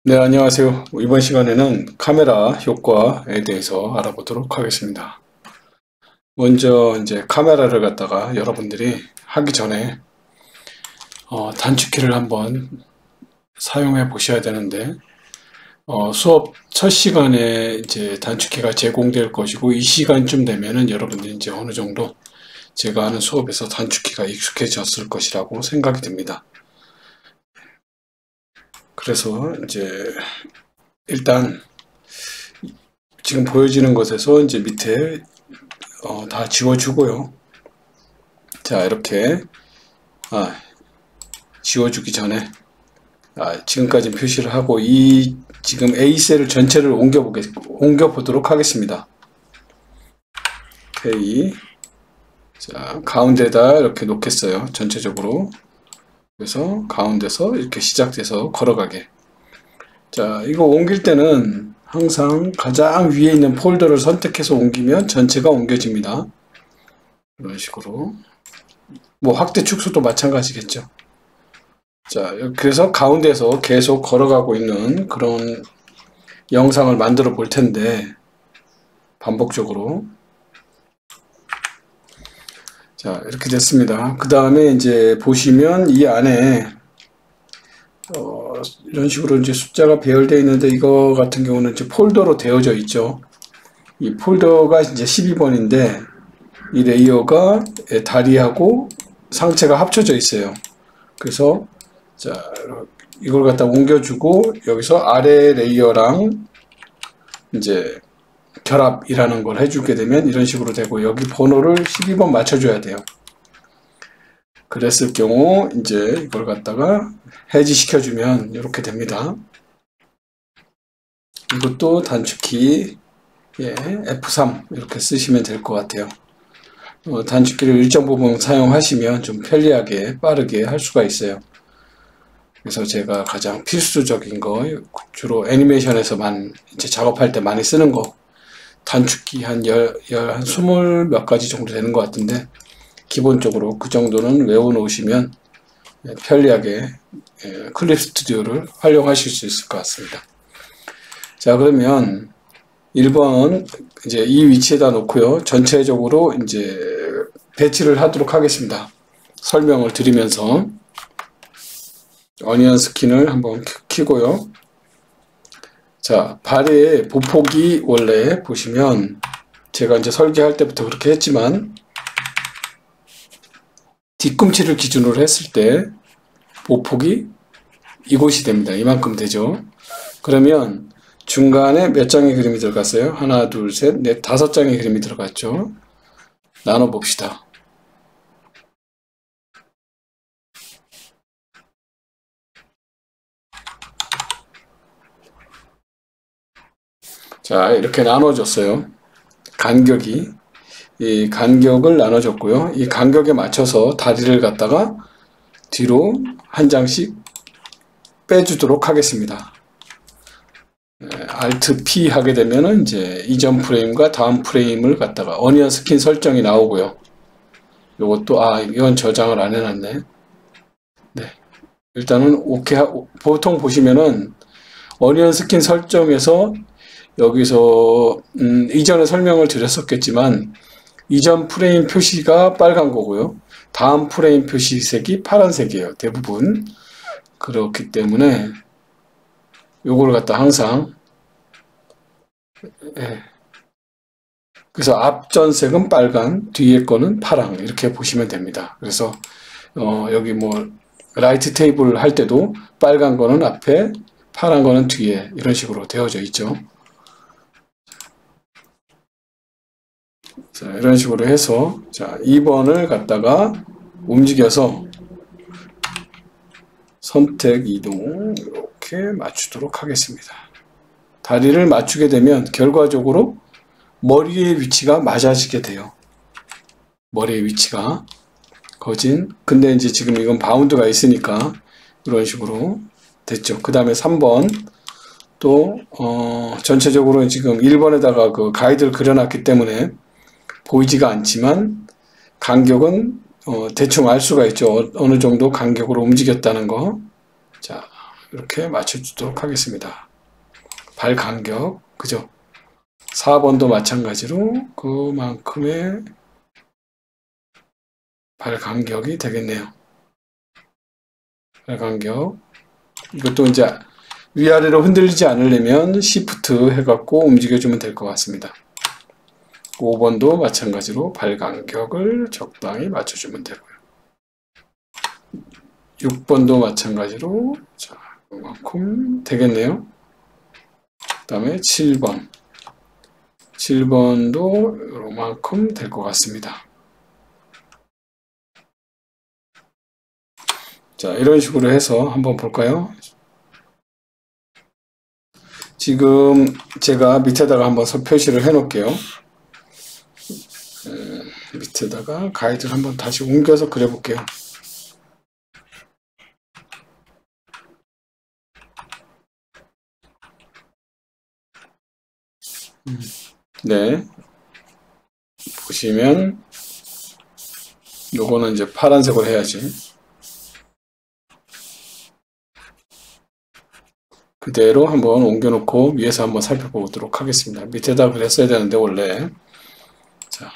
네, 안녕하세요. 이번 시간에는 카메라 효과에 대해서 알아보도록 하겠습니다. 먼저 이제 카메라를 갖다가 여러분들이 하기 전에 단축키를 한번 사용해 보셔야 되는데 수업 첫 시간에 이제 단축키가 제공될 것이고 이 시간쯤 되면은 여러분들이 이제 어느 정도 제가 하는 수업에서 단축키가 익숙해졌을 것이라고 생각이 됩니다. 그래서 이제 일단 지금 보여지는 것에서 이제 밑에 다 지워주고요. 자, 이렇게 지워주기 전에 지금까지 표시를 하고 이 지금 A셀을 전체를 옮겨보도록 하겠습니다. 오케이. 자, 가운데다 이렇게 놓겠어요. 전체적으로. 그래서 가운데서 이렇게 시작돼서 걸어가게. 자, 이거 옮길 때는 항상 가장 위에 있는 폴더를 선택해서 옮기면 전체가 옮겨집니다. 이런 식으로. 뭐 확대 축소도 마찬가지겠죠. 자, 그래서 가운데서 계속 걸어가고 있는 그런 영상을 만들어 볼 텐데, 반복적으로. 자, 이렇게 됐습니다. 그 다음에 이제 보시면 이 안에, 이런 식으로 이제 숫자가 배열되어 있는데, 이거 같은 경우는 이제 폴더로 되어져 있죠. 이 폴더가 이제 12번인데, 이 레이어가 다리하고 상체가 합쳐져 있어요. 그래서 자, 이걸 갖다 옮겨주고 여기서 아래 레이어랑 이제 결합이라는 걸 해주게 되면 이런 식으로 되고 여기 번호를 12번 맞춰줘야 돼요. 그랬을 경우 이제 이걸 갖다가 해지시켜주면 이렇게 됩니다. 이것도 단축키 F3 이렇게 쓰시면 될 것 같아요. 단축키를 일정 부분 사용하시면 좀 편리하게 빠르게 할 수가 있어요. 그래서 제가 가장 필수적인 거 주로 애니메이션에서만 이제 작업할 때 많이 쓰는 거 단축키 한 20 몇 가지 정도 되는 것 같은데 기본적으로 그 정도는 외워 놓으시면 편리하게 클립 스튜디오를 활용하실 수 있을 것 같습니다. 자, 그러면 1번 이제 이 위치에다 놓고요. 전체적으로 이제 배치를 하도록 하겠습니다. 설명을 드리면서 어니언 스킨을 한번 켜고요. 자, 발의 보폭이 원래 보시면 제가 이제 설계할 때부터 그렇게 했지만 뒤꿈치를 기준으로 했을 때 보폭이 이곳이 됩니다. 이만큼 되죠. 그러면 중간에 몇 장의 그림이 들어갔어요? 하나, 둘, 셋, 넷, 5장의 그림이 들어갔죠. 나눠 봅시다. 자, 이렇게 나눠줬어요. 간격이. 이 간격을 나눠줬고요. 이 간격에 맞춰서 다리를 갖다가 뒤로 한 장씩 빼주도록 하겠습니다. Alt P 하게 되면은 이제 이전 프레임과 다음 프레임을 갖다가 어니언 스킨 설정이 나오고요. 요것도 이건 저장을 안 해놨네. 네. 일단은 오케이 보통 보시면은 어니언 스킨 설정에서 여기서 이전에 설명을 드렸었겠지만 이전 프레임 표시가 빨간 거고요. 다음 프레임 표시색이 파란색이에요. 대부분. 그렇기 때문에 요걸 갖다 항상 그래서 앞전색은 빨간, 뒤에 거는 파랑 이렇게 보시면 됩니다. 그래서 여기 뭐 라이트 테이블 할 때도 빨간 거는 앞에, 파란 거는 뒤에 이런 식으로 되어져 있죠. 자, 이런 식으로 해서 자, 2번을 갖다가 움직여서 선택 이동 이렇게 맞추도록 하겠습니다. 다리를 맞추게 되면 결과적으로 머리의 위치가 맞아지게 돼요. 머리의 위치가 근데 이제 지금 이건 바운드가 있으니까 이런 식으로 됐죠. 그 다음에 3번 또 전체적으로 지금 1번에다가 그 가이드를 그려놨기 때문에 보이지가 않지만 간격은 대충 알 수가 있죠. 어느 정도 간격으로 움직였다는 거. 자, 이렇게 맞춰주도록 하겠습니다. 발 간격, 그죠? 4번도 마찬가지로 그만큼의 발 간격이 되겠네요. 발 간격. 이것도 이제 위아래로 흔들리지 않으려면 Shift 해갖고 움직여주면 될 것 같습니다. 5번도 마찬가지로 발 간격을 적당히 맞춰주면 되고요. 6번도 마찬가지로 자, 이만큼 되겠네요. 그 다음에 7번. 7번도 이만큼 될 것 같습니다. 자, 이런 식으로 해서 한번 볼까요? 지금 제가 밑에다가 한번 표시를 해 놓을게요. 밑에다가 가이드를 한번 다시 옮겨서 그려 볼게요. 네. 보시면 요거는 이제 파란색으로 해야지. 그대로 한번 옮겨놓고 위에서 한번 살펴보도록 하겠습니다. 밑에다 그랬어야 되는데 원래. 자,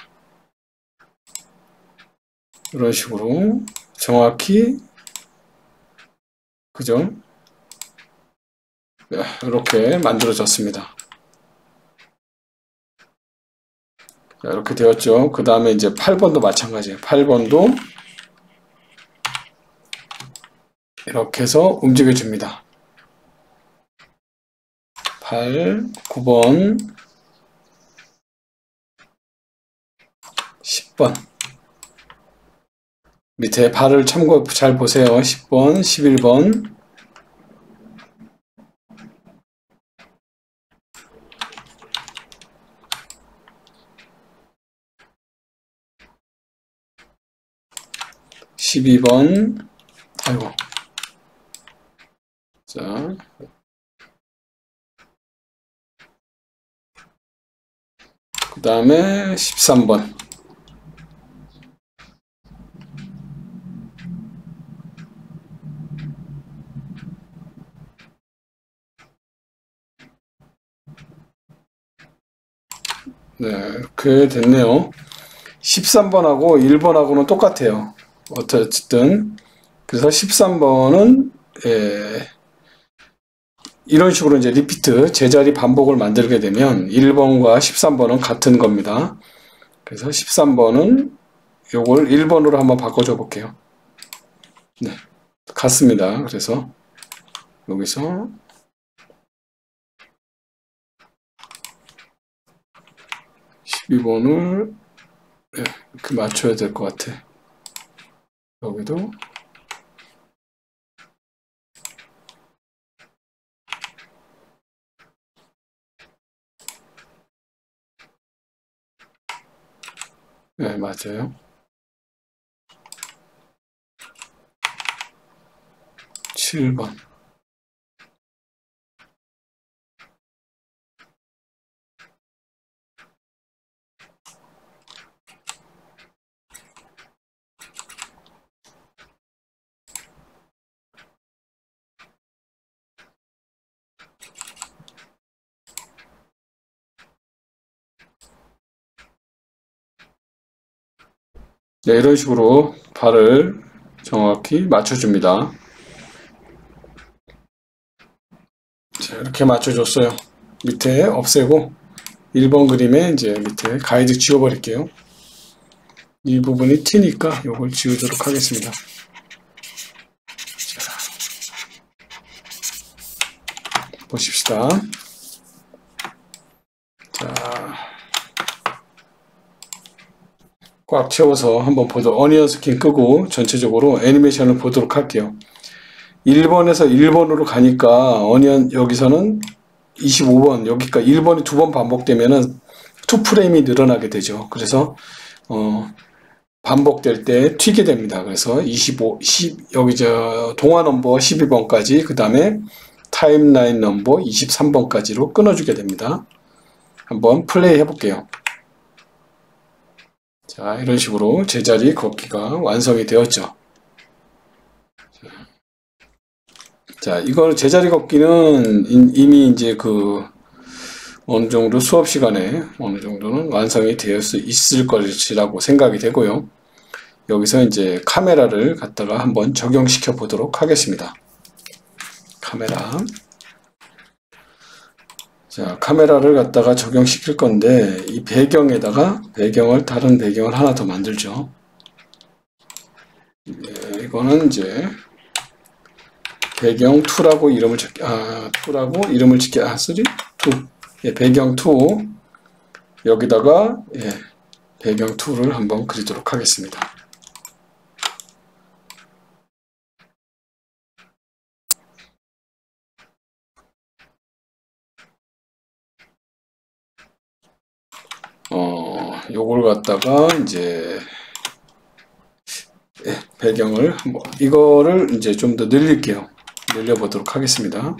이런 식으로 정확히, 그죠? 네, 이렇게 만들어졌습니다. 자, 이렇게 되었죠. 그 다음에 이제 8번도 마찬가지예요. 8번도 이렇게 해서 움직여줍니다. 8, 9번, 10번. 밑에 발을 참고 잘 보세요. 10번, 11번. 12번. 아이고. 자. 그 다음에 13번. 네, 이렇게 됐네요. 13번하고 1번하고는 똑같아요. 어쨌든. 그래서 13번은, 이런 식으로 이제 리피트, 제자리 반복을 만들게 되면 1번과 13번은 같은 겁니다. 그래서 13번은 요걸 1번으로 한번 바꿔줘 볼게요. 네, 같습니다. 그래서 여기서 12번을 이렇게 맞춰야 될 것 같아. 여기도 네, 맞아요. 7번. 네, 이런 식으로 발을 정확히 맞춰줍니다. 자, 이렇게 맞춰줬어요. 밑에 없애고 1번 그림에 이제 밑에 가이드 지워버릴게요. 이 부분이 튀니까 이걸 지우도록 하겠습니다. 자, 보십시다. 자, 꽉 채워서 한번 보도록, 어니언 스킨 끄고 전체적으로 애니메이션을 보도록 할게요. 1번에서 1번으로 가니까 어니언 여기서는 25번, 여기까지 1번이 2번 반복되면은 2프레임이 늘어나게 되죠. 그래서 반복될 때 튀게 됩니다. 그래서 25, 10, 여기 동화 넘버 12번까지, 그 다음에 타임라인 넘버 23번까지로 끊어주게 됩니다. 한번 플레이 해볼게요. 자, 이런 식으로 제자리 걷기가 완성이 되었죠. 자, 이걸 제자리 걷기는 이미 이제 어느 정도 수업 시간에 어느 정도는 완성이 되어 있을 것이라고 생각이 되고요. 여기서 이제 카메라를 갖다가 한번 적용시켜 보도록 하겠습니다. 카메라. 자, 카메라를 갖다가 적용시킬 건데, 이 배경에다가 다른 배경을 하나 더 만들죠. 이거는 이제 배경 2라고 이름을 짓게, 3? 2. 예, 배경 2. 여기다가, 예, 배경 2를 한번 그리도록 하겠습니다. 요걸 갖다가 이제, 예, 배경을 이거를 이제 좀 더 늘릴게요. 늘려보도록 하겠습니다.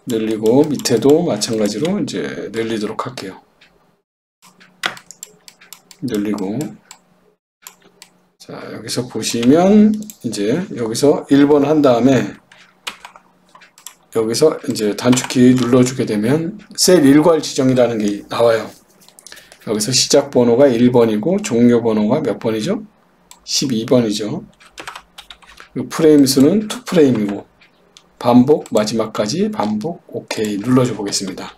늘리고 밑에도 마찬가지로 이제 늘리도록 할게요. 늘리고, 자, 여기서 보시면 이제 여기서 1번 한 다음에 여기서 이제 단축키 눌러주게 되면 셀 일괄 지정이라는 게 나와요. 여기서 시작 번호가 1번이고 종료 번호가 몇 번이죠? 12번이죠. 프레임 수는 2프레임이고 반복 마지막까지 반복 오케이 눌러줘 보겠습니다.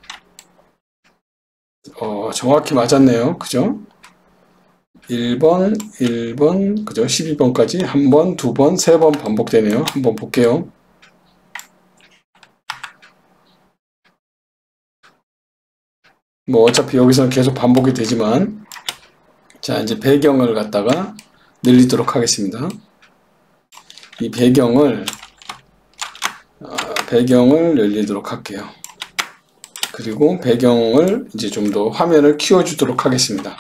정확히 맞았네요. 그죠? 1번, 그죠? 12번까지 한 번, 두 번, 세 번 반복되네요. 한번 볼게요. 뭐 어차피 여기서는 계속 반복이 되지만, 자, 이제 배경을 갖다가 늘리도록 하겠습니다. 이 배경을 늘리도록 할게요. 그리고 배경을 이제 좀 더 화면을 키워주도록 하겠습니다.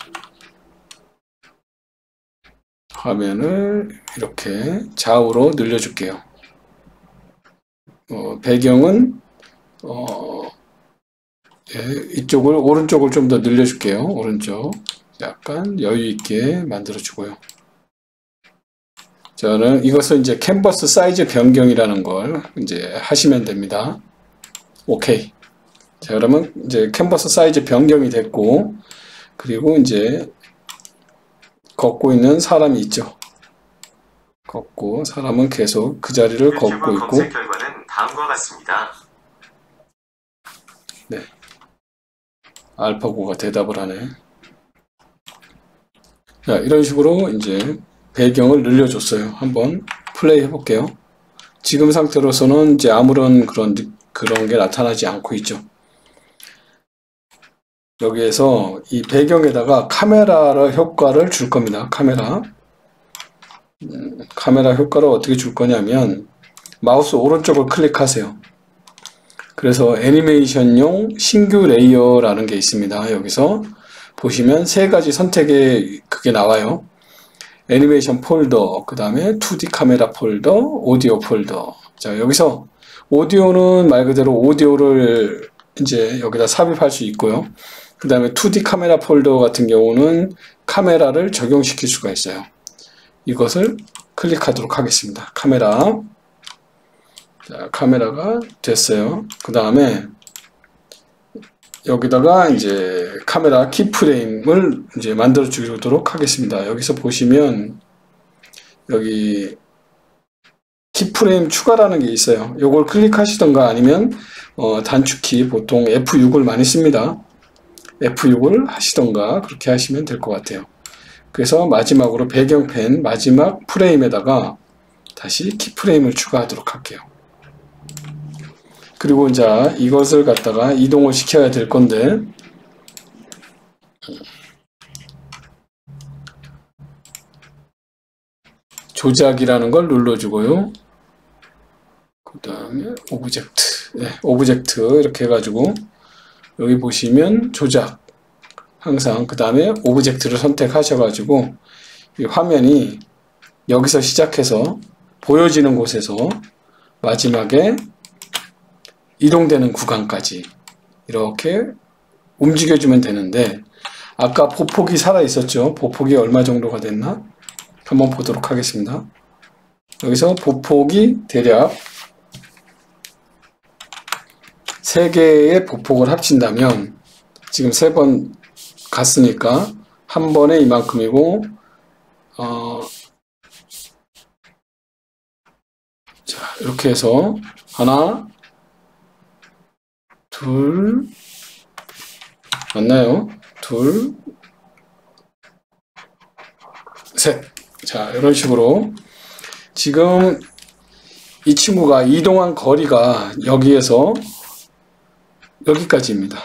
화면을 이렇게 좌우로 늘려줄게요. 배경은 이쪽을 오른쪽을 좀 더 늘려줄게요. 오른쪽 약간 여유 있게 만들어 주고요. 저는 이것은 이제 캔버스 사이즈 변경이라는 걸 이제 하시면 됩니다. 오케이. 자, 그러면 이제 캔버스 사이즈 변경이 됐고, 그리고 이제 걷고 있는 사람이 있죠. 사람은 계속 그 자리를 걷고 있고. 검색 결과는 다음과 같습니다. 네. 알파고가 대답을 하네. 자, 이런 식으로 이제 배경을 늘려줬어요. 한번 플레이 해볼게요. 지금 상태로서는 이제 아무런 그런 게 나타나지 않고 있죠. 여기에서 이 배경에다가 카메라 효과를 줄 겁니다. 카메라 효과를 어떻게 줄 거냐면 마우스 오른쪽을 클릭하세요. 그래서 애니메이션용 신규 레이어라는 게 있습니다. 여기서 보시면 세 가지 선택에 그게 나와요. 애니메이션 폴더, 그 다음에 2D 카메라 폴더, 오디오 폴더. 자, 여기서 오디오는 말 그대로 오디오를 이제 여기다 삽입할 수 있고요. 그 다음에 2D 카메라 폴더 같은 경우는 카메라를 적용시킬 수가 있어요. 이것을 클릭하도록 하겠습니다. 카메라. 자, 카메라가 됐어요. 그 다음에 여기다가 이제 카메라 키프레임을 이제 만들어 주도록 하겠습니다. 여기서 보시면 여기 키프레임 추가라는 게 있어요. 요걸 클릭하시던가 아니면 단축키 보통 F6을 많이 씁니다. F6을 하시던가 그렇게 하시면 될 것 같아요. 그래서 마지막으로 배경펜 마지막 프레임에다가 다시 키프레임을 추가하도록 할게요. 그리고 이제 이것을 갖다가 이동을 시켜야 될 건데 조작이라는 걸 눌러주고요. 그 다음에 오브젝트 이렇게 해가지고 여기 보시면 조작 항상 그 다음에 오브젝트를 선택하셔가지고 이 화면이 여기서 시작해서 보여지는 곳에서 마지막에 이동되는 구간까지 이렇게 움직여주면 되는데 아까 보폭이 살아 있었죠. 보폭이 얼마 정도가 됐나? 한번 보도록 하겠습니다. 여기서 보폭이 대략 3개의 보폭을 합친다면 지금 3번 갔으니까 한 번에 이만큼이고 자, 이렇게 해서 하나, 둘, 맞나요? 둘, 셋. 자, 이런 식으로 지금 이 친구가 이동한 거리가 여기에서 여기까지입니다.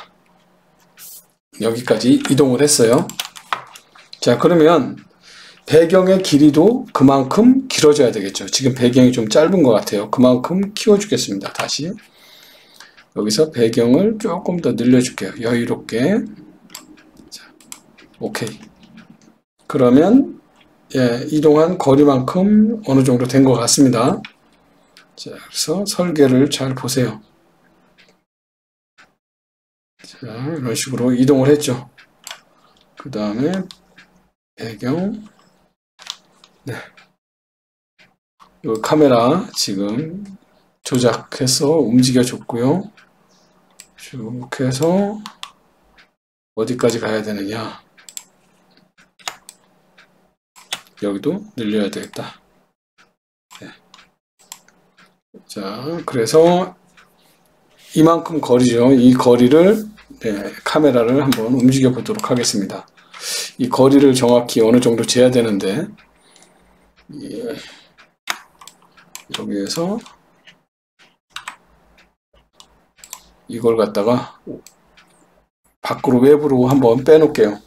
여기까지 이동을 했어요. 자, 그러면 배경의 길이도 그만큼 길어져야 되겠죠. 지금 배경이 좀 짧은 것 같아요. 그만큼 키워주겠습니다. 다시 여기서 배경을 조금 더 늘려줄게요. 여유롭게. 자, 오케이. 그러면 이동한 거리만큼 어느 정도 된 것 같습니다. 자, 그래서 설계를 잘 보세요. 자, 이런 식으로 이동을 했죠. 그 다음에 배경, 네, 이 카메라 지금 조작해서 움직여줬고요. 쭉 해서 어디까지 가야 되느냐, 여기도 늘려야 되겠다. 네. 자, 그래서 이만큼 거리죠. 이 거리를 카메라를 한번 움직여 보도록 하겠습니다. 이 거리를 정확히 어느 정도 재야 되는데 여기에서 이걸 갖다가 밖으로 외부로 한번 빼놓을게요.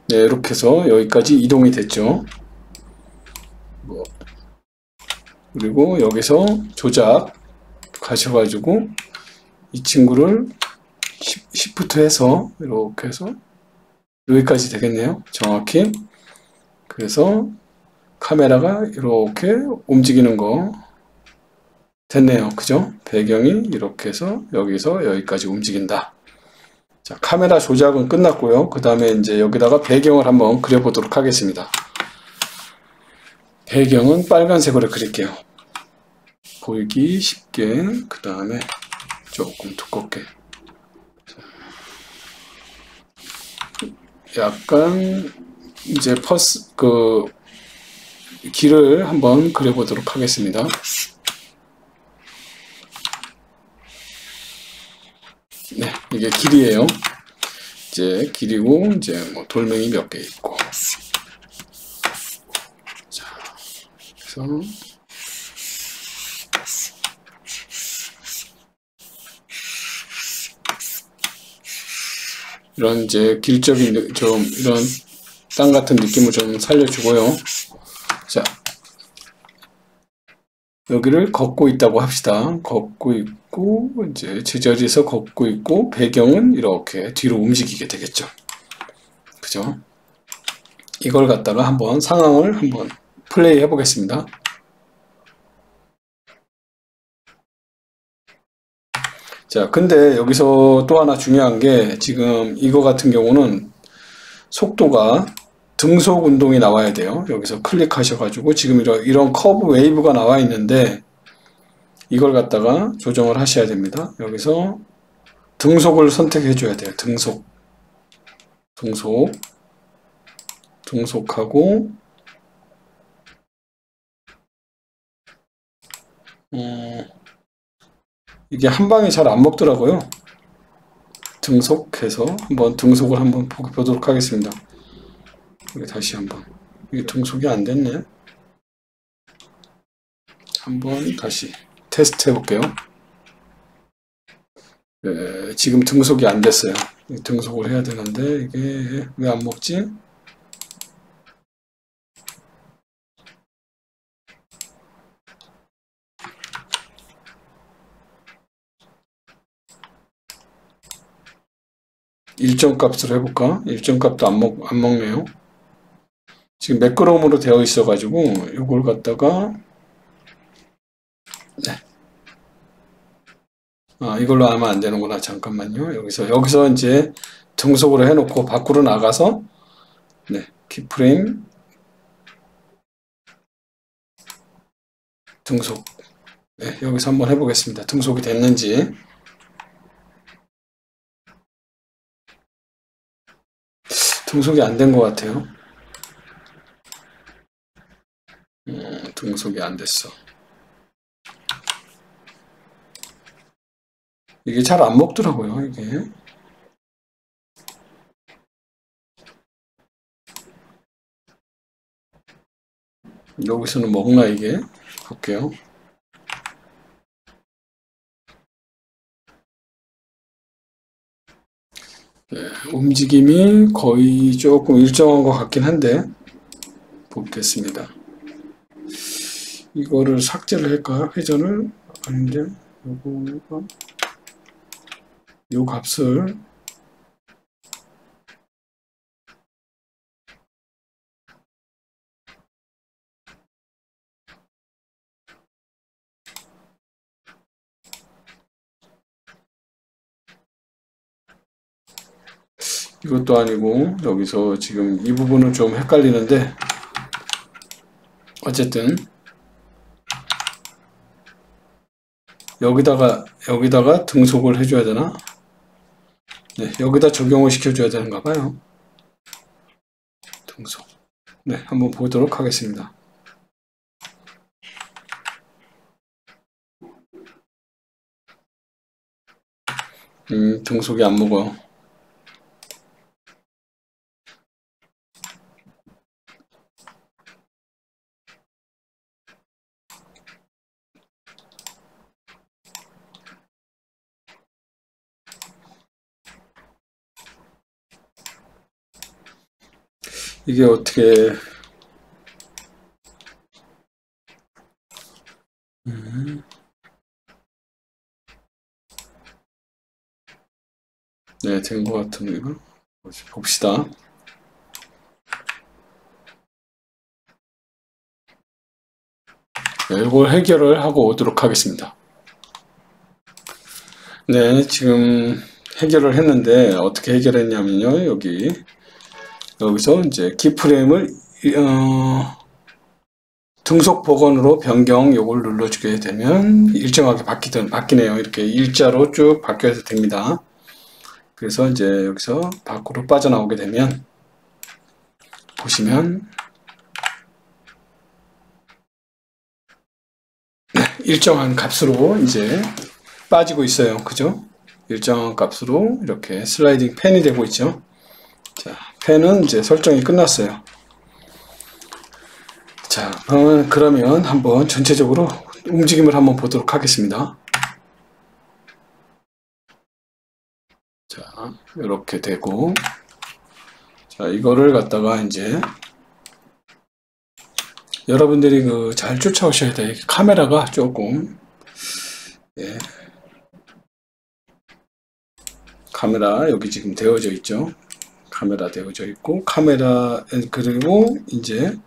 네, 이렇게 해서 여기까지 이동이 됐죠. 그리고 여기서 조작 가셔가지고 이 친구를 Shift 해서 이렇게 해서 여기까지 되겠네요. 정확히. 그래서 카메라가 이렇게 움직이는 거 됐네요. 그죠? 배경이 이렇게 해서 여기서 여기까지 움직인다. 자, 카메라 조작은 끝났고요. 그 다음에 이제 여기다가 배경을 한번 그려보도록 하겠습니다. 배경은 빨간색으로 그릴게요. 보이기 쉽게. 그 다음에 조금 두껍게. 약간 이제 길을 한번 그려보도록 하겠습니다. 네, 이게 길이에요. 이제 길이고 이제 뭐 돌멩이 몇 개 있고. 자, 그래서 이런 이제 길적인 좀 이런 땅 같은 느낌을 좀 살려주고요. 자, 여기를 걷고 있다고 합시다. 걷고 있고 이제 제자리에서 걷고 있고 배경은 이렇게 뒤로 움직이게 되겠죠. 그죠? 이걸 갖다가 한번 상황을 한번 플레이 해 보겠습니다. 자, 근데 여기서 또 하나 중요한 게 지금 이거 같은 경우는 속도가 등속 운동이 나와야 돼요. 여기서 클릭하셔가지고 지금 이런 커브 웨이브가 나와 있는데 이걸 갖다가 조정을 하셔야 됩니다. 여기서 등속을 선택해 줘야 돼요. 등속하고 이게 한 방에 잘 안 먹더라고요. 등속해서 한번 등속을 한번 보도록 하겠습니다. 여기 다시 한번. 이게 등속이 안 됐네. 한번 다시 테스트 해볼게요. 네, 지금 등속이 안 됐어요. 등속을 해야 되는데 이게 왜 안 먹지? 일정 값으로 해볼까? 일정 값도 안 먹네요. 지금 매끄러움으로 되어 있어 가지고 이걸 갖다가 네. 이걸로 하면 안 되는구나. 잠깐만요. 여기서 이제 등속으로 해놓고 밖으로 나가서, 네, 키프레임, 등속. 네, 여기서 한번 해보겠습니다. 등속이 됐는지. 등속이 안 된 것 같아요. 등속이 안 됐어. 이게 잘 안 먹더라고요, 이게. 여기서는 먹나, 이게? 볼게요. 네, 움직임이 거의 조금 일정한 것 같긴 한데, 보겠습니다. 이거를 삭제를 할까? 회전을? 아닌데, 요 값을 이것도 아니고 여기서 지금 이 부분은 좀 헷갈리는데 어쨌든 여기다가 등속을 해줘야 되나? 네, 여기다 적용을 시켜줘야 되는가 봐요. 등속. 네, 한번 보도록 하겠습니다. 등속이 안 먹어요. 이게 어떻게 네, 된 것 같은 거 봅시다. 네, 이걸 해결을 하고 오도록 하겠습니다. 네, 지금 해결을 했는데 어떻게 해결했냐면요. 여기서 이제 키프레임을 등속 복원으로 변경 요걸 눌러주게 되면 일정하게 바뀌네요. 이렇게 일자로 쭉 바뀌어서 됩니다. 그래서 이제 여기서 밖으로 빠져나오게 되면 보시면 일정한 값으로 이제 빠지고 있어요. 그죠? 일정한 값으로 이렇게 슬라이딩 펜이 되고 있죠. 자, 펜은 이제 설정이 끝났어요. 자, 그러면 한번 전체적으로 움직임을 한번 보도록 하겠습니다. 자, 이렇게 되고, 자, 이거를 갖다가 이제 여러분들이 잘 쫓아오셔야 돼. 카메라가 조금, 예. 카메라 여기 지금 되어져 있죠. 카메라 되어져 있고, 그리고 이제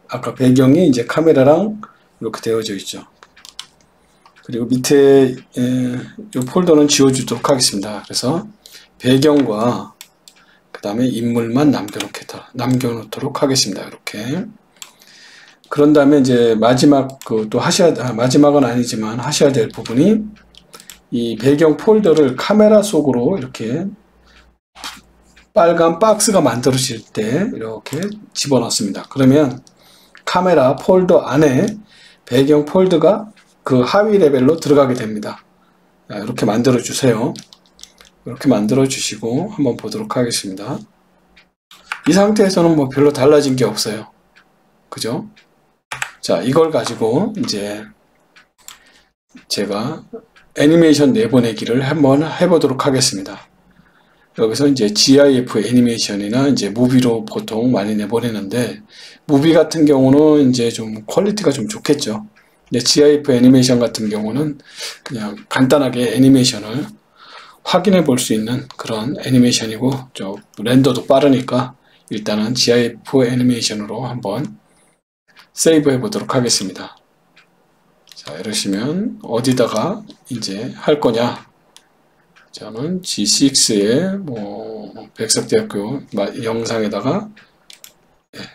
아까 배경이 이제 카메라랑 이렇게 되어져 있죠. 그리고 밑에 이 폴더는 지워주도록 하겠습니다. 그래서 배경과 그 다음에 인물만 남겨놓도록 하겠습니다. 이렇게. 그런 다음에 이제 마지막 마지막은 아니지만 하셔야 될 부분이 이 배경 폴더를 카메라 속으로 이렇게 빨간 박스가 만들어질 때 이렇게 집어넣습니다. 그러면 카메라 폴더 안에 배경 폴더가 그 하위 레벨로 들어가게 됩니다. 이렇게 만들어 주세요. 이렇게 만들어 주시고 한번 보도록 하겠습니다. 이 상태에서는 뭐 별로 달라진 게 없어요. 그죠? 자, 이걸 가지고 이제 제가 애니메이션 내보내기를 한번 해보도록 하겠습니다. 여기서 이제 GIF 애니메이션이나 이제 무비로 보통 많이 내보내는데, 무비 같은 경우는 이제 좀 퀄리티가 좀 좋겠죠. 근데 GIF 애니메이션 같은 경우는 그냥 간단하게 애니메이션을 확인해 볼 수 있는 그런 애니메이션이고, 좀 렌더도 빠르니까 일단은 GIF 애니메이션으로 한번 세이브 해 보도록 하겠습니다. 자, 이러시면 어디다가 이제 할 거냐? 저는 G6의 백석대학교 영상에다가 이렇게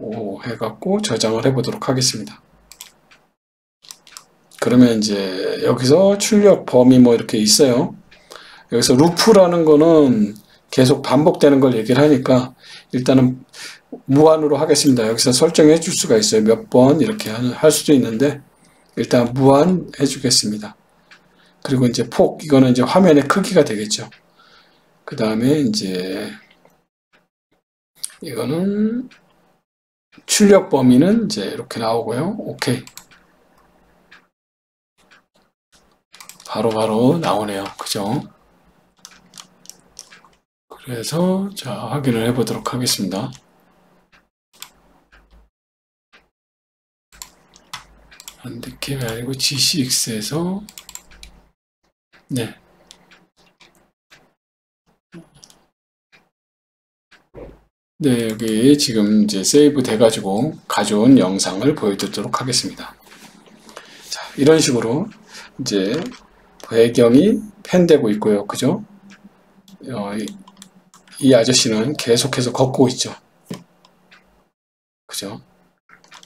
O 해갖고 저장을 해보도록 하겠습니다. 그러면 이제 여기서 출력 범위 이렇게 있어요. 여기서 루프라는 거는 계속 반복되는 걸 얘기를 하니까 일단은 무한으로 하겠습니다. 여기서 설정해 줄 수가 있어요. 몇 번 이렇게 할 수도 있는데 일단 무한 해주겠습니다. 그리고 이제 폭, 이거는 이제 화면의 크기가 되겠죠. 그 다음에 이제 이거는 출력 범위는 이제 이렇게 나오고요. 오케이. 바로바로 나오네요. 그죠? 그래서 자, 확인을 해 보도록 하겠습니다. 안드캠이 아니고 G6에서 네. 네, 여기 지금 이제 세이브 돼가지고 가져온 영상을 보여드리도록 하겠습니다. 자, 이런 식으로 이제 배경이 팬되고 있고요. 그죠? 이 아저씨는 계속해서 걷고 있죠. 그죠?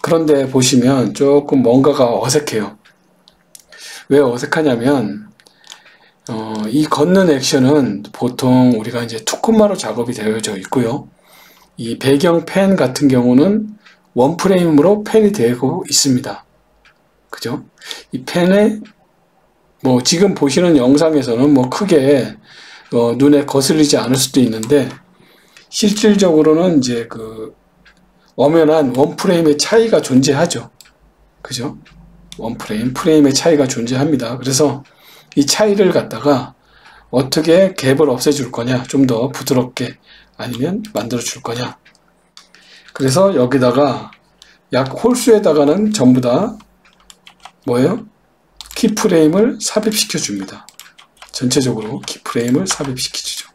그런데 보시면 조금 뭔가가 어색해요. 왜 어색하냐면, 이 걷는 액션은 보통 우리가 이제 투콤마로 작업이 되어져 있고요. 이 배경 펜 같은 경우는 원프레임으로 펜이 되고 있습니다. 그죠? 이 펜에 지금 보시는 영상에서는 크게 눈에 거슬리지 않을 수도 있는데 실질적으로는 이제 그 엄연한 원프레임의 차이가 존재하죠. 그죠? 프레임의 차이가 존재합니다. 그래서 이 차이를 갖다가 어떻게 갭을 없애줄 거냐, 좀 더 부드럽게 아니면 만들어 줄 거냐. 그래서 여기다가 약 홀수에다가는 전부 다 뭐예요? 키프레임을 삽입시켜 줍니다. 전체적으로 키프레임을 삽입시켜 주죠.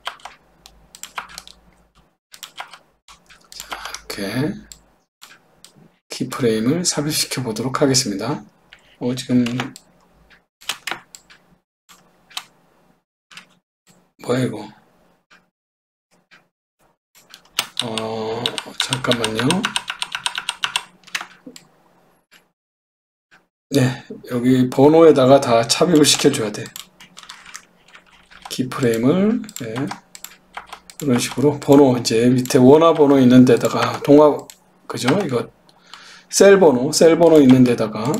자, 이렇게 키프레임을 삽입시켜 보도록 하겠습니다. 지금 뭐야 이거? 잠깐만요. 네, 여기 번호에다가 다 삽입을 시켜줘야 돼. 키프레임을, 네, 이런 식으로 번호, 이제 밑에 원화 번호 있는 데다가 그죠? 이거 셀 번호 있는 데다가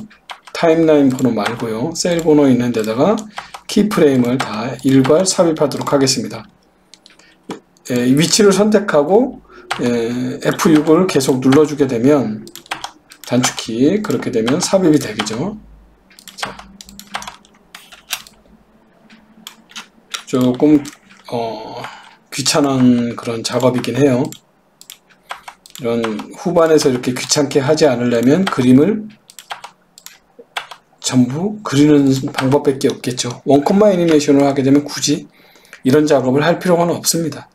타임라인 번호 말고요. 셀 번호 있는 데다가 키프레임을 다 일괄 삽입하도록 하겠습니다. 위치를 선택하고 F6을 계속 눌러주게 되면 단축키, 그렇게 되면 삽입이 되겠죠. 자, 조금 귀찮은 그런 작업이긴 해요. 이런 후반에서 이렇게 귀찮게 하지 않으려면 그림을 전부 그리는 방법밖에 없겠죠. 원콤마 애니메이션을 하게 되면 굳이 이런 작업을 할 필요는 없습니다.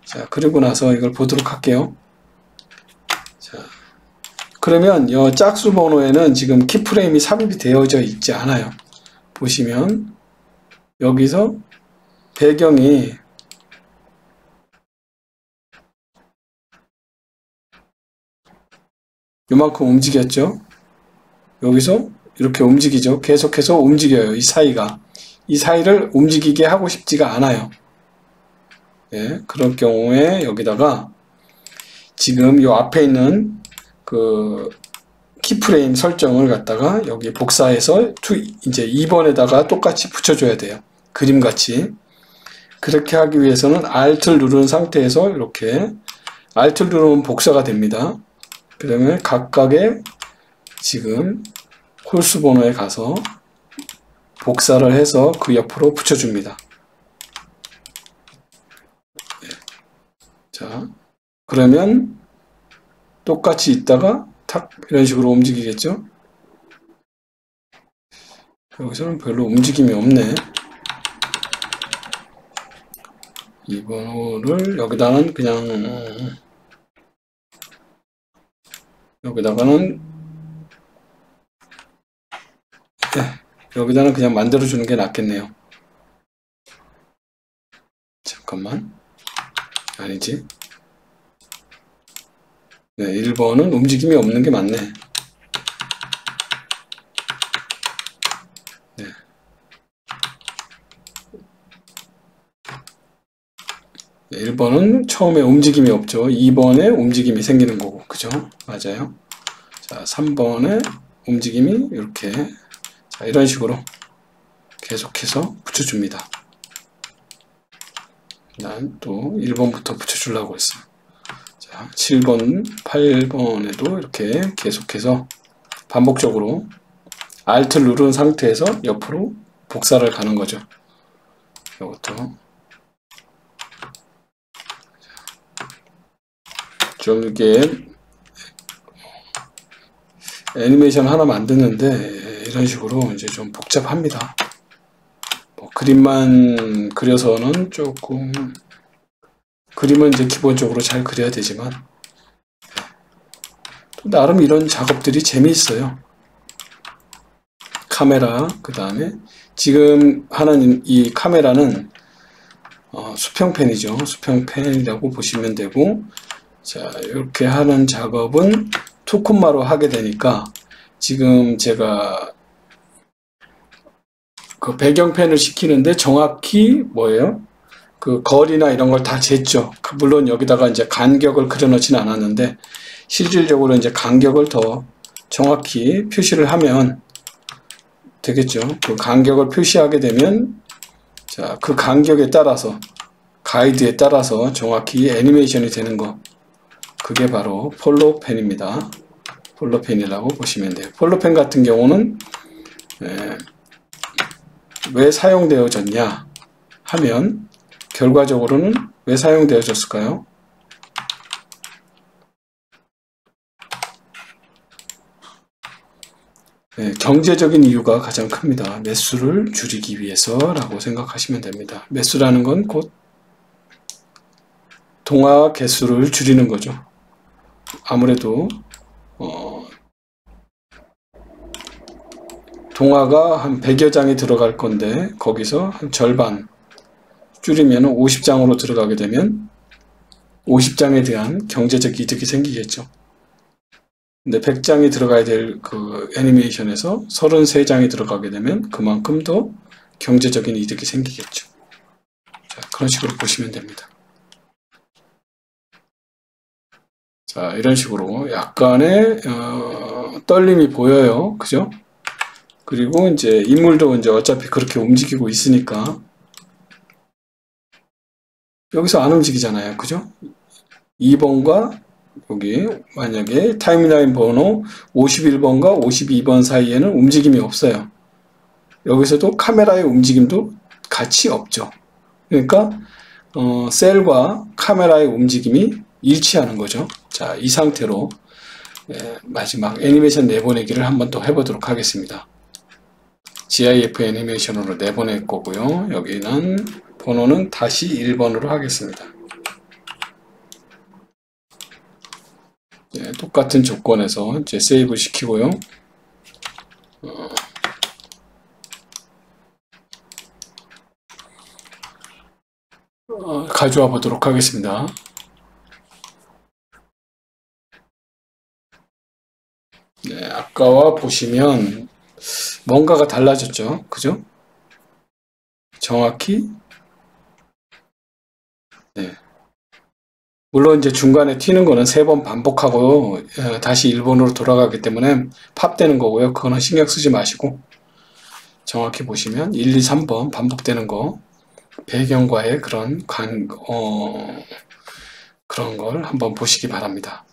자, 그리고 나서 이걸 보도록 할게요. 자, 그러면 이 짝수 번호에는 지금 키프레임이 삽입이 되어져 있지 않아요. 보시면 여기서 배경이 요만큼 움직였죠. 여기서 이렇게 움직이죠. 계속해서 움직여요. 이 사이를 움직이게 하고 싶지가 않아요. 네, 그럴 경우에 여기다가 지금 요 앞에 있는 그 키프레임 설정을 갖다가 여기 복사해서 이제 2번에다가 똑같이 붙여줘야 돼요. 그림같이. 그렇게 하기 위해서는 Alt를 누른 상태에서 이렇게 Alt를 누르면 복사가 됩니다. 그러면 각각의 지금 홀수 번호에 가서 복사를 해서 그 옆으로 붙여줍니다. 자, 그러면 똑같이 있다가 탁 이런 식으로 움직이겠죠? 여기서는 별로 움직임이 없네. 이 번호를 여기다가는 그냥 여기다가는 여기다는 그냥 만들어 주는 게 낫겠네요. 잠깐만. 아니지. 네, 1번은 움직임이 없는 게 맞네. 네. 1번은 처음에 움직임이 없죠. 2번에 움직임이 생기는 거고, 그죠? 맞아요. 자, 3번에 움직임이 이렇게, 자, 이런 식으로 계속해서 붙여줍니다. 난 또 1번부터 붙여주려고 했어요. 자, 7번, 8번에도 이렇게 계속해서 반복적으로 Alt 누른 상태에서 옆으로 복사를 가는 거죠. 이것도 좀 이렇게 애니메이션 하나 만드는데 이런 식으로 이제 좀 복잡합니다. 뭐 그림만 그려서는 조금, 그림은 이제 기본적으로 잘 그려야 되지만 또 나름 이런 작업들이 재미있어요. 카메라, 그 다음에 지금 하는 이 카메라는 수평펜이죠. 수평펜이라고 보시면 되고, 자, 이렇게 하는 작업은 투콤마로 하게 되니까 지금 제가 그 배경펜을 시키는데 정확히 뭐예요? 그 거리나 이런 걸 다 쟀죠. 물론 여기다가 이제 간격을 그려 놓지는 않았는데 실질적으로 이제 간격을 더 정확히 표시를 하면 되겠죠. 그 간격을 표시하게 되면, 자, 그 간격에 따라서, 가이드에 따라서 정확히 애니메이션이 되는 거. 그게 바로 폴로펜입니다. 폴로펜이라고 보시면 돼요. 폴로펜 같은 경우는 왜 사용되어졌냐 하면, 결과적으로는 왜 사용되어졌을까요? 네, 경제적인 이유가 가장 큽니다. 매수를 줄이기 위해서라고 생각하시면 됩니다. 매수라는 건 곧 동화 개수를 줄이는 거죠. 아무래도 동화가 한 100여 장이 들어갈 건데 거기서 한 절반 줄이면 50장으로 들어가게 되면 50장에 대한 경제적 이득이 생기겠죠. 근데 100장이 들어가야 될 그 애니메이션에서 33장이 들어가게 되면 그만큼 더 경제적인 이득이 생기겠죠. 자, 그런 식으로 보시면 됩니다. 자, 이런 식으로 약간의 떨림이 보여요. 그죠? 그리고 이제 인물도 이제 어차피 그렇게 움직이고 있으니까 여기서 안 움직이잖아요. 그죠? 2번과 여기 만약에 타임라인 번호 51번과 52번 사이에는 움직임이 없어요. 여기서도 카메라의 움직임도 같이 없죠. 그러니까 셀과 카메라의 움직임이 일치하는 거죠. 자, 이 상태로 마지막 애니메이션 내보내기를 한번 더 해보도록 하겠습니다. GIF 애니메이션으로 내보낼 거고요. 여기는 번호는 다시 1번으로 하겠습니다. 똑같은 조건에서 이제 세이브 시키고요. 가져와 보도록 하겠습니다. 네, 아까와 보시면 뭔가가 달라졌죠. 그죠? 정확히. 네. 물론 이제 중간에 튀는 거는 3번 반복하고 다시 1번으로 돌아가기 때문에 팝되는 거고요. 그거는 신경 쓰지 마시고 정확히 보시면 1, 2, 3번 반복되는 거, 배경과의 그런 그런 걸 한번 보시기 바랍니다.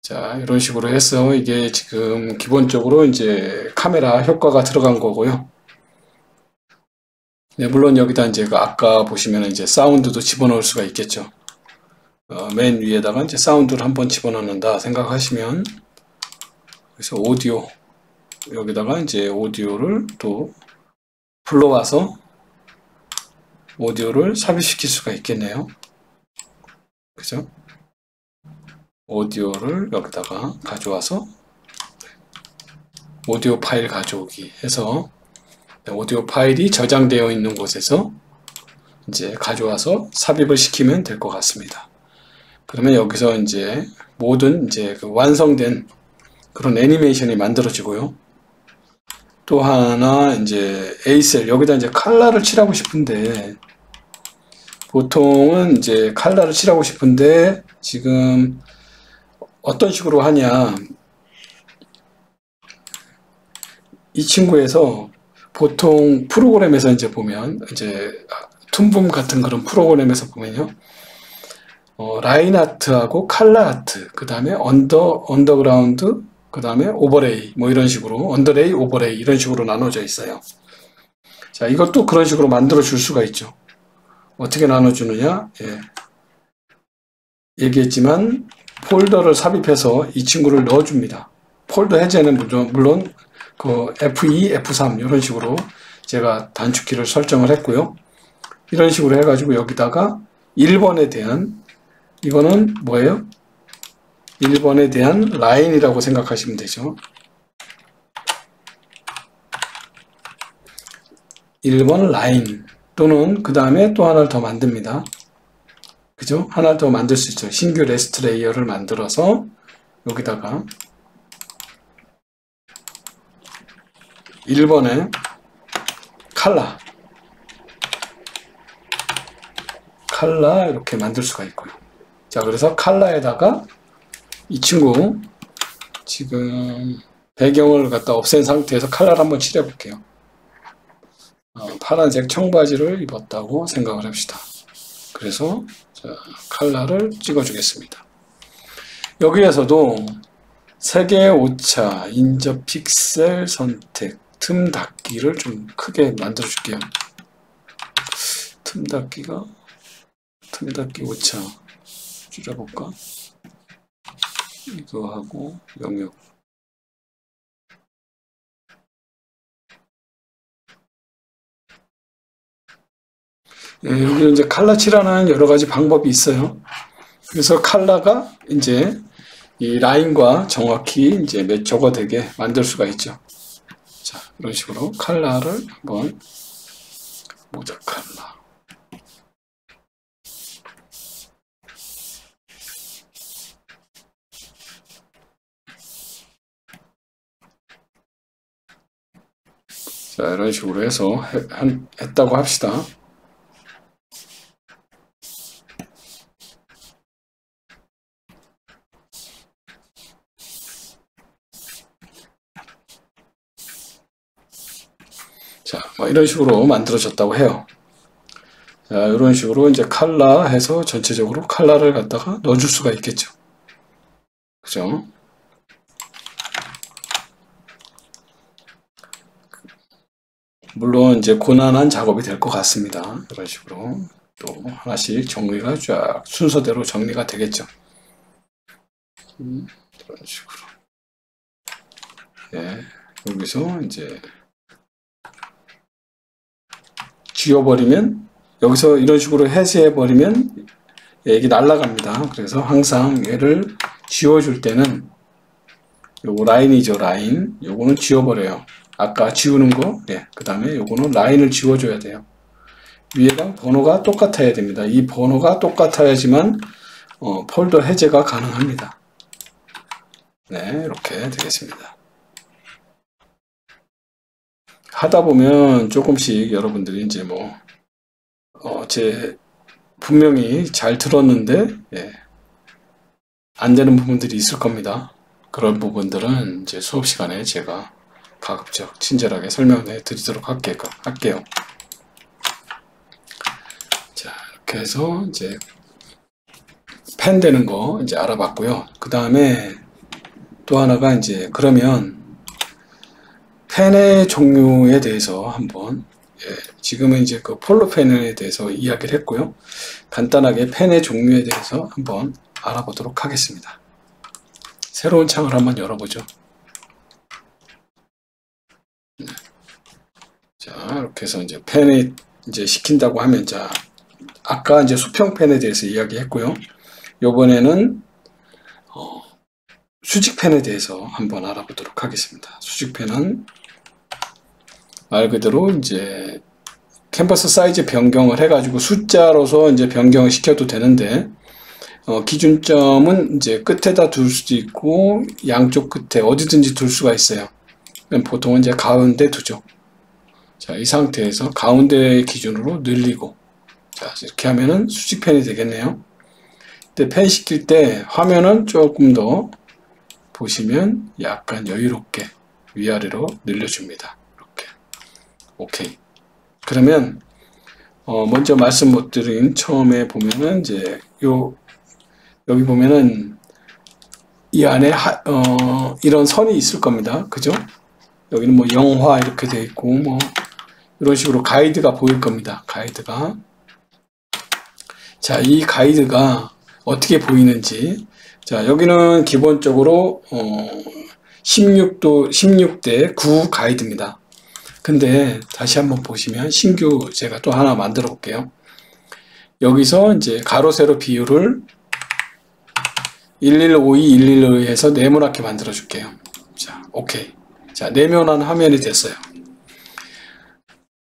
자, 이런 식으로 해서 이게 지금 기본적으로 이제 카메라 효과가 들어간 거고요. 네, 물론 여기다 이제 아까 보시면 이제 사운드도 집어넣을 수가 있겠죠. 맨 위에다가 이제 사운드를 한번 집어넣는다 생각하시면, 그래서 오디오, 여기다가 이제 오디오를 또 불러와서 오디오를 삽입시킬 수가 있겠네요. 그죠? 오디오를 여기다가 가져와서 오디오 파일 가져오기 해서 오디오 파일이 저장되어 있는 곳에서 이제 가져와서 삽입을 시키면 될 것 같습니다. 그러면 여기서 이제 모든 이제 그 완성된 그런 애니메이션이 만들어지고요. 또 하나 이제 A셀 여기다 이제 칼라를 칠하고 싶은데 보통은 이제 칼라를 칠하고 싶은데 지금 어떤 식으로 하냐, 이 친구에서 보통 프로그램에서 이제 보면 이제 툰붐 같은 그런 프로그램에서 보면요, 라인 아트하고 칼라 아트, 그 다음에 언더그라운드, 그 다음에 오버레이, 뭐 이런 식으로 언더레이, 오버레이 이런 식으로 나눠져 있어요. 자, 이것도 그런 식으로 만들어 줄 수가 있죠. 어떻게 나눠주느냐? 예. 얘기했지만 폴더를 삽입해서 이 친구를 넣어줍니다. 폴더 해제는 물론 그 F2, F3 이런 식으로 제가 단축키를 설정을 했고요. 이런 식으로 해가지고 여기다가 1번에 대한, 이거는 뭐예요? 1번에 대한 라인이라고 생각하시면 되죠. 1번 라인 또는 그 다음에 또 하나를 더 만듭니다. 그죠? 하나를 더 만들 수 있죠. 신규 레스트 레이어를 만들어서 여기다가 1번에 칼라 이렇게 만들 수가 있고요. 자, 그래서 칼라에다가 이 친구 지금 배경을 갖다 없앤 상태에서 칼라를 한번 칠해 볼게요. 파란색 청바지를 입었다고 생각을 합시다. 그래서 자, 칼라를 찍어 주겠습니다. 여기에서도 색의 오차, 인접 픽셀 선택, 틈 닫기를 좀 크게 만들어 줄게요. 틈 닫기 오차 줄여볼까? 이거 하고 영역. 예, 여기 이제 칼라 칠하는 여러 가지 방법이 있어요. 그래서 칼라가 이제 이 라인과 정확히 이제 매처가 되게 만들 수가 있죠. 자, 이런 식으로 칼라를 한번 모자 칼라. 자, 이런 식으로 해서 했다고 합시다. 자, 뭐 이런 식으로 만들어졌다고 해요. 자, 이런 식으로 이제 칼라 해서 전체적으로 칼라를 갖다가 넣어줄 수가 있겠죠. 그죠? 물론 이제 고난한 작업이 될 것 같습니다. 이런 식으로 또 하나씩 정리가 쫙 순서대로 정리가 되겠죠. 이런 식으로. 예, 여기서 이제 지워버리면, 여기서 이런 식으로 해제해버리면 이게 날아갑니다. 그래서 항상 얘를 지워줄 때는 요거 라인이죠, 라인. 요거는 지워버려요. 아까 지우는 거, 예, 그 다음에 요거는 라인을 지워줘야 돼요. 위에랑 번호가 똑같아야 됩니다. 이 번호가 똑같아야지만 폴더 해제가 가능합니다. 네, 이렇게 되겠습니다. 하다 보면 조금씩 여러분들이 이제 뭐 제 분명히 잘 들었는데 예, 안 되는 부분들이 있을 겁니다. 그런 부분들은 이제 수업 시간에 제가 가급적 친절하게 설명해 드리도록 할게요. 자, 이렇게 해서 이제 펜 되는 거 이제 알아봤고요. 그 다음에 또 하나가 이제 그러면 펜의 종류에 대해서 한번, 예, 지금은 이제 그 폴로 펜에 대해서 이야기를 했고요. 간단하게 펜의 종류에 대해서 한번 알아보도록 하겠습니다. 새로운 창을 한번 열어보죠. 자, 이렇게 해서 이제 펜이 이제 시킨다고 하면, 자, 아까 이제 수평 펜에 대해서 이야기했고요. 요번에는 수직펜에 대해서 한번 알아보도록 하겠습니다. 수직펜은 말 그대로 이제 캔버스 사이즈 변경을 해가지고 숫자로서 이제 변경을 시켜도 되는데, 기준점은 이제 끝에다 둘 수도 있고, 양쪽 끝에 어디든지 둘 수가 있어요. 보통은 이제 가운데 두죠. 자, 이 상태에서 가운데 기준으로 늘리고, 자, 이렇게 하면은 수직펜이 되겠네요. 근데 펜 시킬 때 화면은 조금 더 보시면 약간 여유롭게 위아래로 늘려줍니다. 이렇게. 오케이. 그러면, 먼저 말씀 못 드린 처음에 보면은 이제 여기 보면은 이 안에 이런 선이 있을 겁니다. 그죠? 여기는 뭐 영화 이렇게 돼 있고 뭐 이런 식으로 가이드가 보일 겁니다. 가이드가. 자, 이 가이드가 어떻게 보이는지. 자, 여기는 기본적으로 16대 9 가이드입니다. 근데 다시 한번 보시면 신규 제가 또 하나 만들어 볼게요. 여기서 이제 가로 세로 비율을 1152, 1152에서 네모나게 만들어 줄게요. 자, 오케이. 자, 네모난 화면이 됐어요.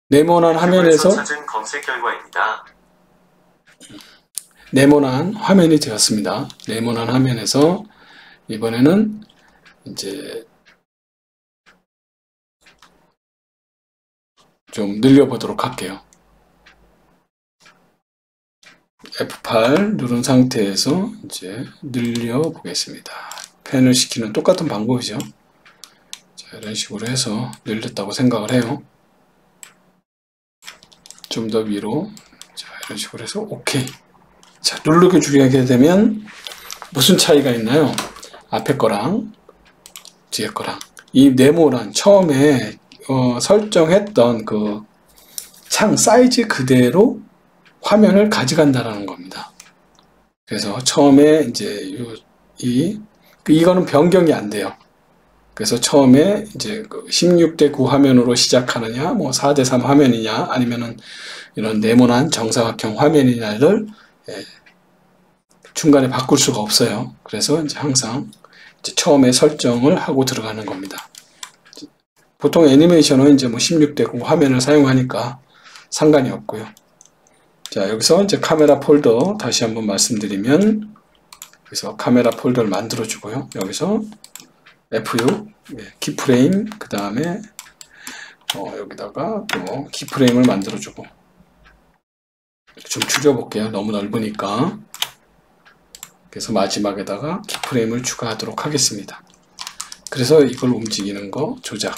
네모난 화면에서 찾은 검색 결과입니다. 네모난 화면이 되었습니다. 네모난 화면에서 이번에는 이제 좀 늘려보도록 할게요. F8 누른 상태에서 이제 늘려보겠습니다. 펜을 시키는 똑같은 방법이죠. 자, 이런 식으로 해서 늘렸다고 생각을 해요. 좀 더 위로. 자, 이런 식으로 해서 오케이. 자, 누르기 줄이게 되면 무슨 차이가 있나요? 앞에 거랑 뒤에 거랑. 이 네모란 처음에 설정했던 그 창 사이즈 그대로 화면을 가져간다는 겁니다. 그래서 처음에 이제 이거는 변경이 안 돼요. 그래서 처음에 이제 16대 9 화면으로 시작하느냐, 뭐 4대 3 화면이냐, 아니면은 이런 네모난 정사각형 화면이냐를 중간에 바꿀 수가 없어요. 그래서 이제 항상 이제 처음에 설정을 하고 들어가는 겁니다. 보통 애니메이션은 이제 뭐 16대 9 화면을 사용하니까 상관이 없고요. 자, 여기서 이제 카메라 폴더 다시 한번 말씀드리면, 여기서 카메라 폴더를 만들어 주고요. 여기서 F6 키프레임, 그 다음에 여기다가 또 키프레임을 만들어 주고, 좀 줄여 볼게요. 너무 넓으니까. 그래서 마지막에다가 키프레임을 추가하도록 하겠습니다. 그래서 이걸 움직이는 거 조작.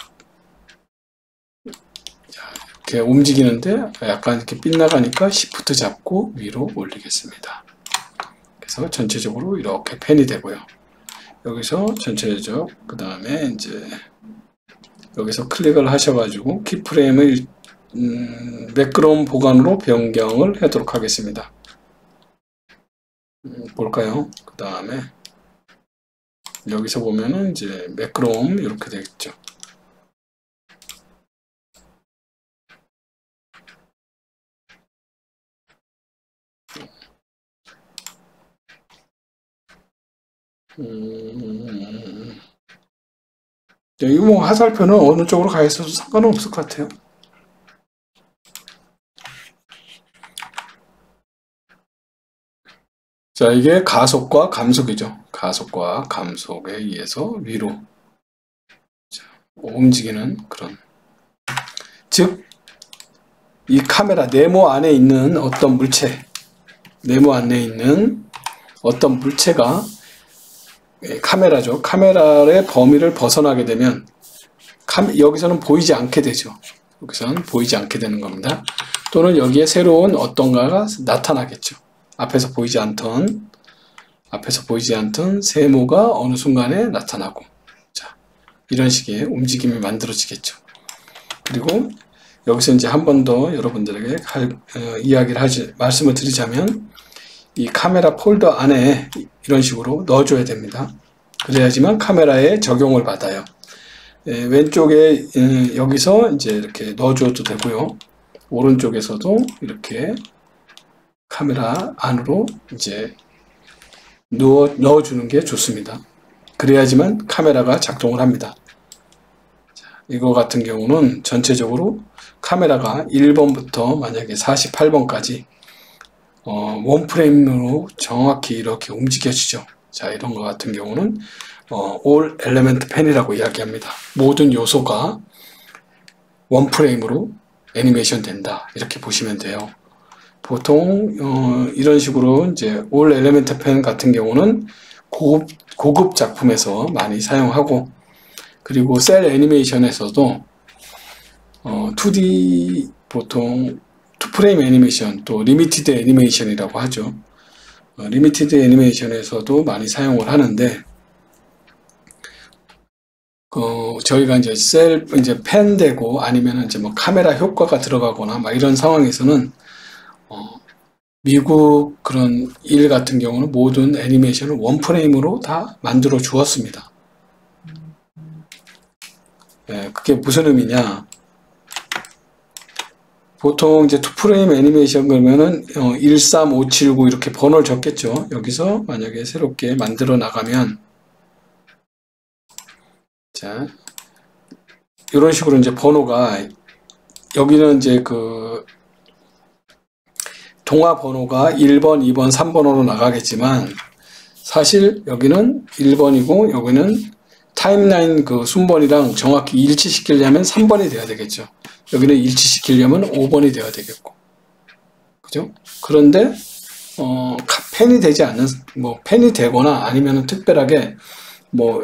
자, 이렇게 움직이는데 약간 이렇게 빗나가니까 Shift 잡고 위로 올리겠습니다. 그래서 전체적으로 이렇게 펜이 되고요. 여기서 전체적, 그 다음에 이제 여기서 클릭을 하셔가지고 키프레임을 매끄러운 보관으로 변경을 하도록 하겠습니다. 볼까요? 그 다음에 여기서 보면은 이제 매끄러움 이렇게 되겠죠. 이거 뭐 화살표는 어느 쪽으로 가 있어도 상관은 없을 것 같아요. 자, 이게 가속과 감속이죠. 가속과 감속에 의해서 위로 움직이는 그런. 즉, 이 카메라 네모 안에 있는 어떤 물체, 네모 안에 있는 어떤 물체가 카메라죠. 카메라의 범위를 벗어나게 되면 여기서는 보이지 않게 되죠. 여기서는 보이지 않게 되는 겁니다. 또는 여기에 새로운 어떤가가 나타나겠죠. 앞에서 보이지 않던 세모가 어느 순간에 나타나고, 자, 이런 식의 움직임이 만들어지겠죠. 그리고 여기서 이제 한 번 더 여러분들에게 말씀을 드리자면, 이 카메라 폴더 안에 이런 식으로 넣어줘야 됩니다. 그래야지만 카메라에 적용을 받아요. 왼쪽에 여기서 이제 이렇게 넣어줘도 되고요. 오른쪽에서도 이렇게 카메라 안으로 이제 넣어주는 게 좋습니다. 그래야지만 카메라가 작동을 합니다. 자, 이거 같은 경우는 전체적으로 카메라가 1번부터 만약에 48번까지 원프레임으로 정확히 이렇게 움직여지죠. 자, 이런 것 같은 경우는 All Element Pan이라고 이야기합니다. 모든 요소가 원프레임으로 애니메이션 된다. 이렇게 보시면 돼요. 보통 이런 식으로 이제 All Element Pan 같은 경우는 고급 작품에서 많이 사용하고, 그리고 셀 애니메이션에서도 2D 보통 2프레임 애니메이션, 또 리미티드 애니메이션이라고 하죠. 리미티드 애니메이션에서도 많이 사용을 하는데, 저희가 이제 이제 펜 되고 아니면 이제 뭐 카메라 효과가 들어가거나 막 이런 상황에서는 미국 그런 일 같은 경우는 모든 애니메이션을 원프레임으로 다 만들어 주었습니다. 네, 그게 무슨 의미냐? 보통 이제 2프레임 애니메이션 그러면은 13579 이렇게 번호를 적겠죠. 여기서 만약에 새롭게 만들어 나가면, 자, 이런 식으로 이제 번호가, 여기는 이제 동화 번호가 1번, 2번, 3번으로 나가겠지만, 사실 여기는 1번이고, 여기는 타임라인 순번이랑 정확히 일치시키려면 3번이 돼야 되겠죠. 여기는 일치시키려면 5번이 돼야 되겠고. 그죠? 그런데, 펜이 되지 않는, 펜이 되거나 아니면 특별하게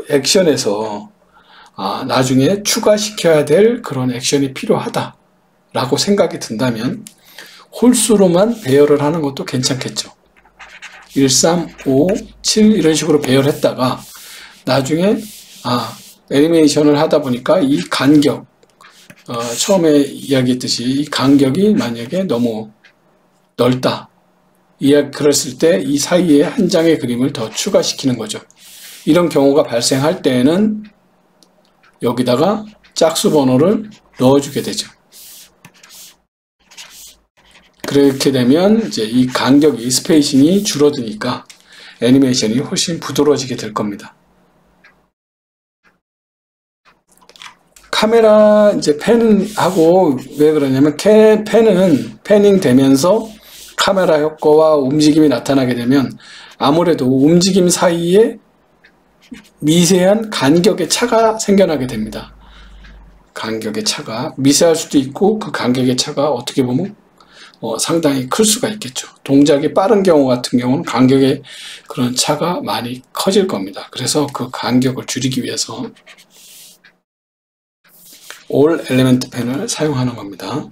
액션에서, 나중에 추가시켜야 될 그런 액션이 필요하다라고 생각이 든다면, 홀수로만 배열을 하는 것도 괜찮겠죠. 1, 3, 5, 7 이런 식으로 배열했다가 나중에 애니메이션을 하다 보니까 이 간격, 처음에 이야기했듯이 이 간격이 만약에 너무 넓다, 그랬을 때 이 사이에 한 장의 그림을 더 추가시키는 거죠. 이런 경우가 발생할 때에는 여기다가 짝수 번호를 넣어주게 되죠. 그렇게 되면 이제 이 간격이, 스페이싱이 줄어드니까 애니메이션이 훨씬 부드러워지게 될 겁니다. 카메라 이제 펜하고 왜 그러냐면, 펜은 패닝 되면서 카메라 효과와 움직임이 나타나게 되면 아무래도 움직임 사이에 미세한 간격의 차가 생겨나게 됩니다. 간격의 차가 미세할 수도 있고, 그 간격의 차가 어떻게 보면 상당히 클 수가 있겠죠. 동작이 빠른 경우 같은 경우는 간격의 그런 차가 많이 커질 겁니다. 그래서 그 간격을 줄이기 위해서 All Element Pan을 사용하는 겁니다.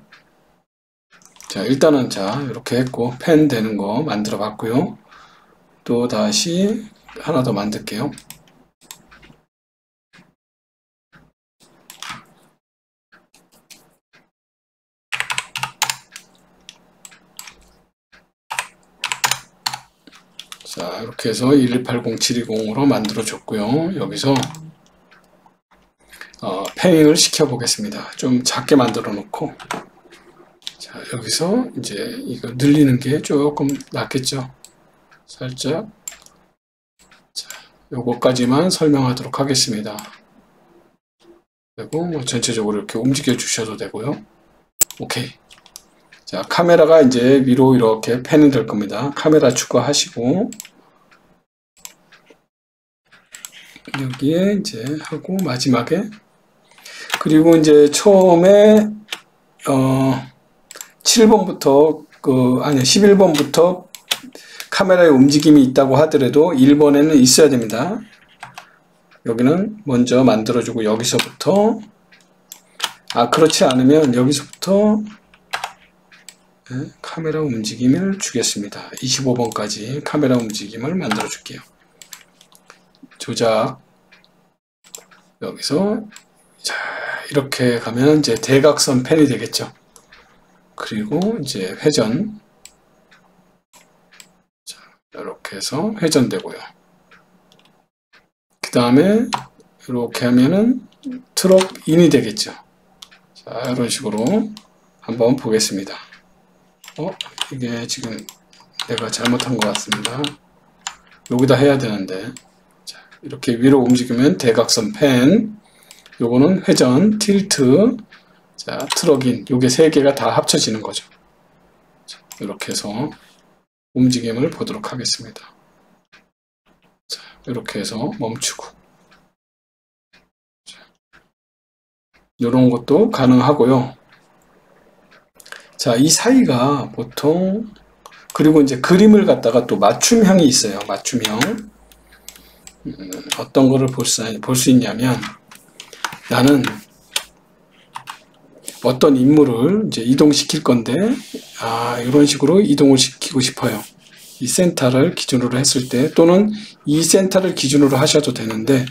자, 일단은 이렇게 했고, 펜 되는 거 만들어 봤고요. 또 다시 하나 더 만들게요. 자, 이렇게 해서 1180720으로 만들어 줬고요. 여기서 패닝을 시켜 보겠습니다. 좀 작게 만들어 놓고, 자, 여기서 이제 이거 늘리는 게 조금 낫겠죠. 살짝. 자, 요거까지만 설명하도록 하겠습니다. 그리고 전체적으로 이렇게 움직여 주셔도 되고요. 오케이. 자, 카메라가 이제 위로 이렇게 펜이 될 겁니다. 카메라 추가하시고, 여기에 이제 하고, 마지막에, 그리고 이제 처음에 7번부터 11번부터 카메라의 움직임이 있다고 하더라도 1번에는 있어야 됩니다. 여기는 먼저 만들어주고, 여기서부터, 그렇지 않으면 여기서부터 카메라 움직임을 주겠습니다. 25번까지 카메라 움직임을 만들어 줄게요. 조작, 여기서, 자, 이렇게 가면 이제 대각선 펜이 되겠죠. 그리고 이제 회전, 자, 이렇게 해서 회전되고요. 그 다음에 이렇게 하면은 트럭 인이 되겠죠. 자, 이런 식으로 한번 보겠습니다. 이게 지금 내가 잘못한 것 같습니다. 여기다 해야 되는데, 자, 이렇게 위로 움직이면 대각선 펜, 요거는 회전, 틸트, 자, 트럭인, 요게 세 개가 다 합쳐지는 거죠. 자, 이렇게 해서 움직임을 보도록 하겠습니다. 자, 이렇게 해서 멈추고. 자, 요런 것도 가능하고요. 자, 이 사이가 보통, 그리고 이제 그림을 갖다가 또 맞춤형이 있어요. 맞춤형. 어떤 거를 볼 수 있냐면, 나는 어떤 인물을 이제 이동시킬 건데, 이런 식으로 이동을 시키고 싶어요. 이 센터를 기준으로 했을 때, 또는 이 센터를 기준으로 하셔도 되는데,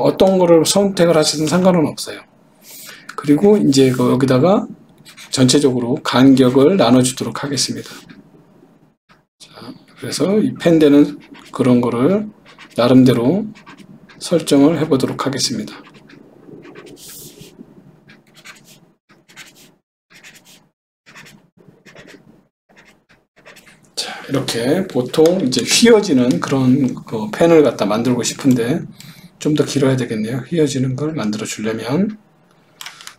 어떤 거를 선택을 하시든 상관은 없어요. 그리고 이제 여기다가 전체적으로 간격을 나눠주도록 하겠습니다. 자, 그래서 이 펜대는 그런 거를 나름대로 설정을 해보도록 하겠습니다. 자, 이렇게 보통 이제 휘어지는 그런 펜을 갖다 만들고 싶은데 좀 더 길어야 되겠네요. 휘어지는 걸 만들어 주려면.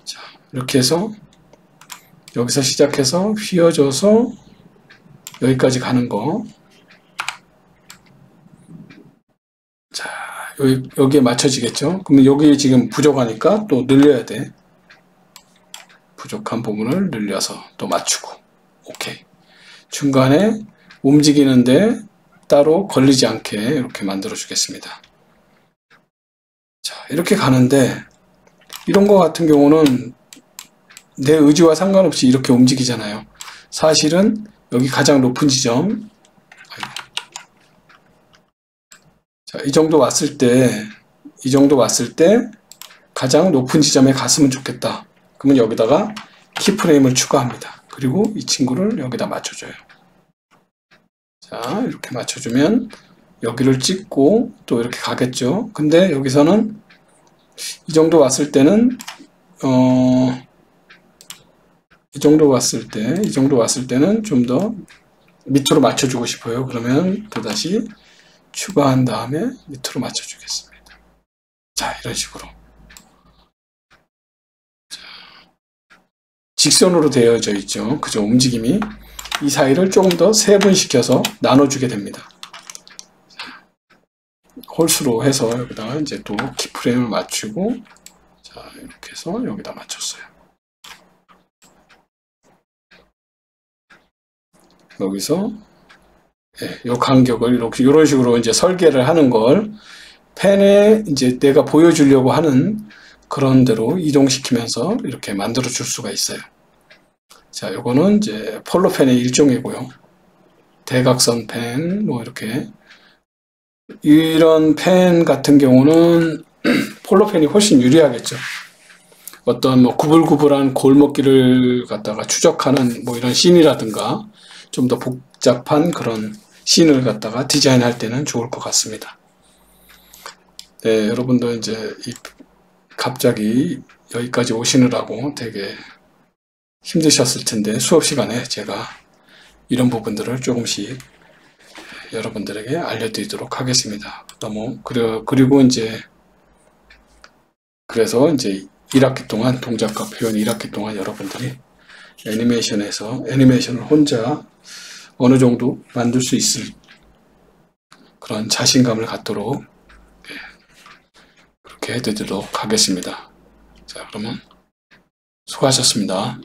자, 이렇게 해서 여기서 시작해서 휘어져서 여기까지 가는 거. 자, 여기에 맞춰지겠죠? 그러면 여기 지금 부족하니까 또 늘려야 돼. 부족한 부분을 늘려서 또 맞추고. 오케이. 중간에 움직이는데 따로 걸리지 않게 이렇게 만들어 주겠습니다. 자, 이렇게 가는데 이런 거 같은 경우는 내 의지와 상관없이 이렇게 움직이잖아요. 사실은 여기 가장 높은 지점, 자, 이 정도 왔을 때 가장 높은 지점에 갔으면 좋겠다. 그러면 여기다가 키프레임을 추가합니다. 그리고 이 친구를 여기다 맞춰줘요. 자, 이렇게 맞춰주면 여기를 찍고 또 이렇게 가겠죠. 근데 여기서는 이 정도 왔을 때는 이 정도 왔을 때는 좀 더 밑으로 맞춰주고 싶어요. 그러면 또다시 추가한 다음에 밑으로 맞춰주겠습니다. 자, 이런 식으로. 자, 직선으로 되어져 있죠. 그죠? 움직임이. 이 사이를 조금 더 세분시켜서 나눠주게 됩니다. 자, 홀수로 해서 여기다가 이제 또 키프레임을 맞추고, 자, 이렇게 해서 여기다 맞췄어요. 여기서 이 간격을 이렇게 이런 식으로 이제 설계를 하는 걸 펜에 이제 내가 보여주려고 하는 그런 대로 이동시키면서 이렇게 만들어 줄 수가 있어요. 자, 요거는 이제 폴로펜의 일종이고요. 대각선 펜, 뭐 이렇게 이런 펜 같은 경우는 폴로펜이 훨씬 유리하겠죠. 어떤 뭐 구불구불한 골목길을 갖다가 추적하는 뭐 이런 씬이라든가 좀 더 복잡한 그런 씬을 갖다가 디자인할 때는 좋을 것 같습니다. 네, 여러분도 이제 갑자기 여기까지 오시느라고 되게 힘드셨을 텐데 수업 시간에 제가 이런 부분들을 조금씩 여러분들에게 알려드리도록 하겠습니다. 그리고 이제 그래서 이제 1학기 동안 동작과 표현 1학기 동안 여러분들이 애니메이션을 혼자 어느 정도 만들 수 있을 그런 자신감을 갖도록 그렇게 해드리도록 하겠습니다. 자, 그러면 수고하셨습니다.